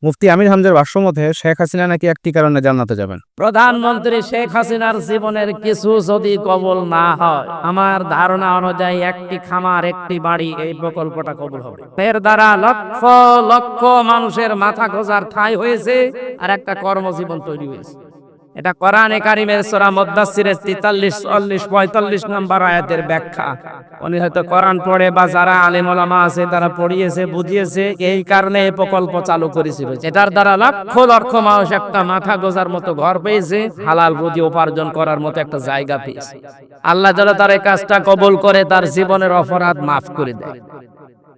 মুফতি আমির হামজার ভাষ্যমতে শেখ হাসিনা নাকি একটি কারণে জান্নাতে যাবেন। প্রধানমন্ত্রী শেখ হাসিনার জীবনের কিছু যদি কবুল না হয়, আমার ধারণা অনুযায়ী একটি খামার একটি বাড়ি এই প্রকল্পটা কবুল হবে। এর দ্বারা লক্ষ লক্ষ মানুষের মাথা গোজার ঠাঁই হয়েছে আর একটা কর্মজীবন তৈরি হয়েছে। এটা কোরআনে কারিমের সূরা মুদ্দাসসিরের 43, 44, 45 নম্বর আয়াতের ব্যাখ্যা। উনি হয়তো কোরআন পড়ে বা যারা আলেম ওলামা আছে তারা পড়িয়েছে, বুঝিয়েছে, এই কারণে এই প্রকল্প চালু করেছিল। এটার দ্বারা লক্ষ লক্ষ মানুষ একটা মাথা গোজার মতো ঘর পেয়েছে, হালাল রুজি উপার্জন করার মতো একটা জায়গা পেয়েছে। আল্লাহ যেন তার এই কাজটা কবুল করে তার জীবনের অপরাধ মাফ করে দেয়।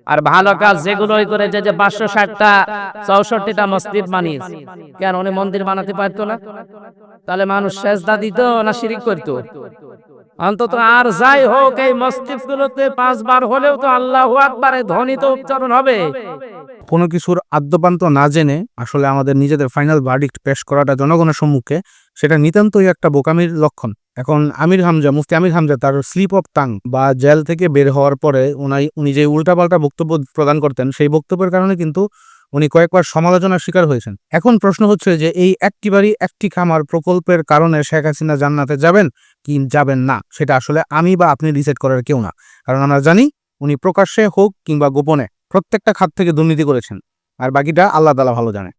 আর ভালো কাজ যেগুলোই করেছে, যে 560টা 64টা মসজিদ বানিয়েছে, কেন উনি মন্দির বানাতে পারতো না? তাহলে মানুষ সেজদা দিত না শিরিক করতো? অন্তত আর যাই হোক এই মসজিদগুলোতে 5 বার হলেও তো আল্লাহু আকবারে ধ্বনি তো উচ্চারণ হবে। কোনো কিছুর আদ্যপান্ত না জেনে আসলে আমাদের নিজেদের ফাইনাল ভার্ডিক্ট পেশ করাটা জনগণের সম্মুখে, সেটা নিতান্তই একটা বোকামির লক্ষণ। এখন মুফতি আমির হামজা তার স্লিপ অফ টাং বা জেল থেকে বের হওয়ার পরে উনি যে উল্টাপাল্টা বক্তব্য প্রদান করতেন, সেই বক্তব্যের কারণে কিন্তু উনি কয়েকবার সমালোচনার শিকার হয়েছেন। এখন প্রশ্ন হচ্ছে যে এই একটি বাড়ি একটি খামার প্রকল্পের কারণে শেখ হাসিনা জান্নাতে যাবেন কি যাবেন না, সেটা আসলে আমি বা আপনি ডিসাইড করার কেউ না। কারণ আমরা জানি উনি প্রকাশ্যে হোক কিংবা গোপনে প্রত্যেকটা খাত থেকে দুর্নীতি করেছেন, আর বাকিটা আল্লাহ তাআলা ভালো জানে।